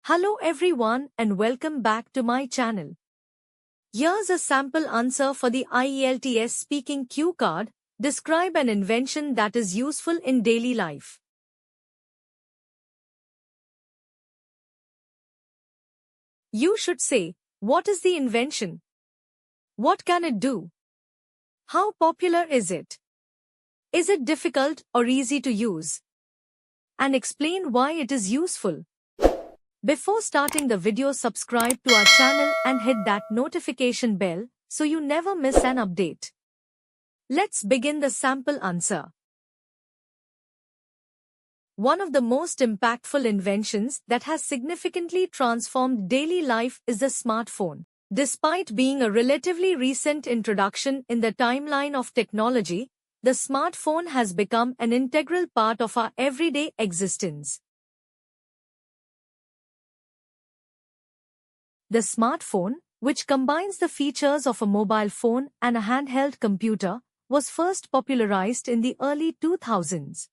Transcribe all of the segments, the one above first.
Hello everyone and welcome back to my channel. Here's a sample answer for the IELTS speaking cue card. Describe an invention that is useful in daily life. You should say, what is the invention? What can it do? How popular is it? Is it difficult or easy to use? And explain why it is useful. Before starting the video, subscribe to our channel and hit that notification bell so you never miss an update. Let's begin the sample answer. One of the most impactful inventions that has significantly transformed daily life is the smartphone. Despite being a relatively recent introduction in the timeline of technology, the smartphone has become an integral part of our everyday existence. The smartphone, which combines the features of a mobile phone and a handheld computer, was first popularized in the early 2000s.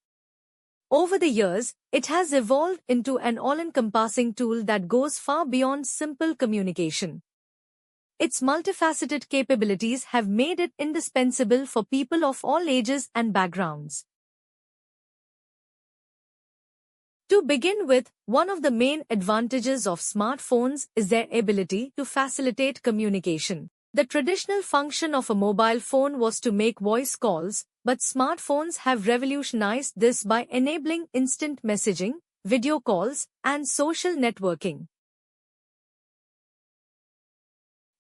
Over the years, it has evolved into an all-encompassing tool that goes far beyond simple communication. Its multifaceted capabilities have made it indispensable for people of all ages and backgrounds. To begin with, one of the main advantages of smartphones is their ability to facilitate communication. The traditional function of a mobile phone was to make voice calls, but smartphones have revolutionized this by enabling instant messaging, video calls, and social networking.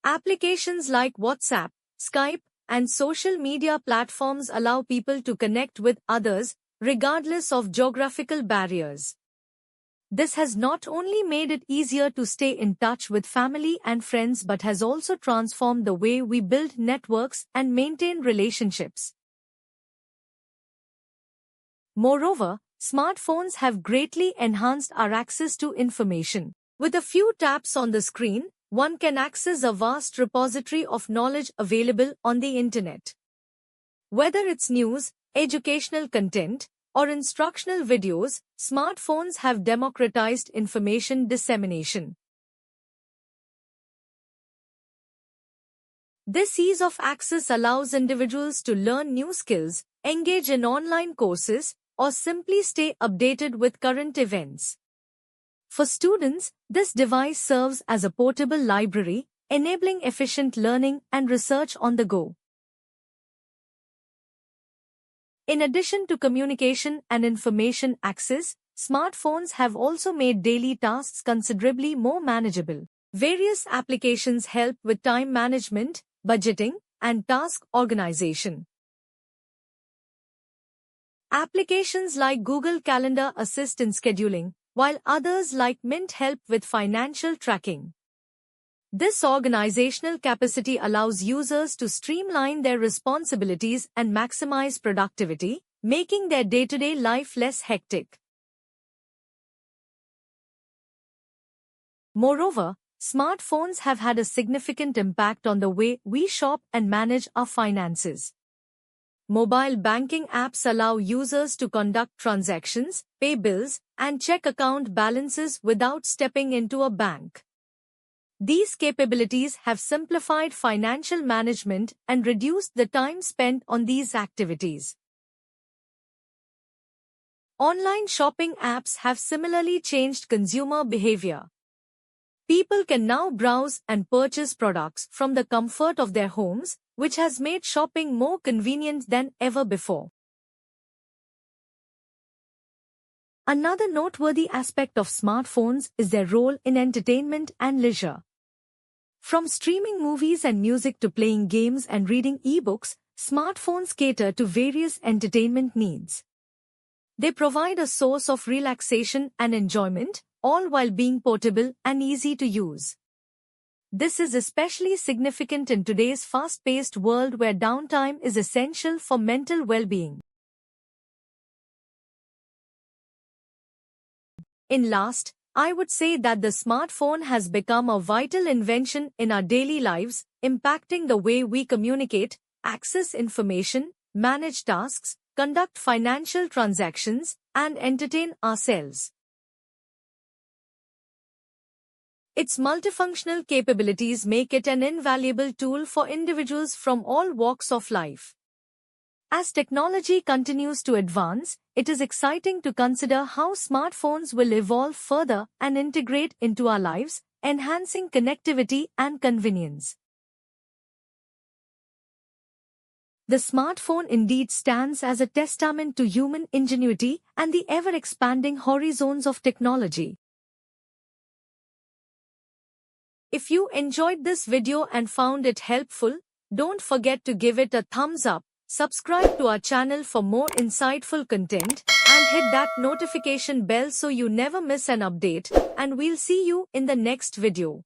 Applications like WhatsApp, Skype, and social media platforms allow people to connect with others, regardless of geographical barriers. This has not only made it easier to stay in touch with family and friends but has also transformed the way we build networks and maintain relationships. Moreover, smartphones have greatly enhanced our access to information. With a few taps on the screen, one can access a vast repository of knowledge available on the internet. Whether it's news, educational content, or instructional videos, smartphones have democratized information dissemination. This ease of access allows individuals to learn new skills, engage in online courses, or simply stay updated with current events. For students, this device serves as a portable library, enabling efficient learning and research on the go. In addition to communication and information access, smartphones have also made daily tasks considerably more manageable. Various applications help with time management, budgeting, and task organization. Applications like Google Calendar assist in scheduling, while others like Mint help with financial tracking. This organizational capacity allows users to streamline their responsibilities and maximize productivity, making their day-to-day life less hectic. Moreover, smartphones have had a significant impact on the way we shop and manage our finances. Mobile banking apps allow users to conduct transactions, pay bills, and check account balances without stepping into a bank. These capabilities have simplified financial management and reduced the time spent on these activities. Online shopping apps have similarly changed consumer behavior. People can now browse and purchase products from the comfort of their homes, which has made shopping more convenient than ever before. Another noteworthy aspect of smartphones is their role in entertainment and leisure. From streaming movies and music to playing games and reading ebooks, smartphones cater to various entertainment needs. They provide a source of relaxation and enjoyment, all while being portable and easy to use. This is especially significant in today's fast-paced world where downtime is essential for mental well-being. Last, I would say that the smartphone has become a vital invention in our daily lives, impacting the way we communicate, access information, manage tasks, conduct financial transactions, and entertain ourselves. Its multifunctional capabilities make it an invaluable tool for individuals from all walks of life. As technology continues to advance, it is exciting to consider how smartphones will evolve further and integrate into our lives, enhancing connectivity and convenience. The smartphone indeed stands as a testament to human ingenuity and the ever-expanding horizons of technology. If you enjoyed this video and found it helpful, don't forget to give it a thumbs up, subscribe to our channel for more insightful content, and hit that notification bell so you never miss an update, and we'll see you in the next video.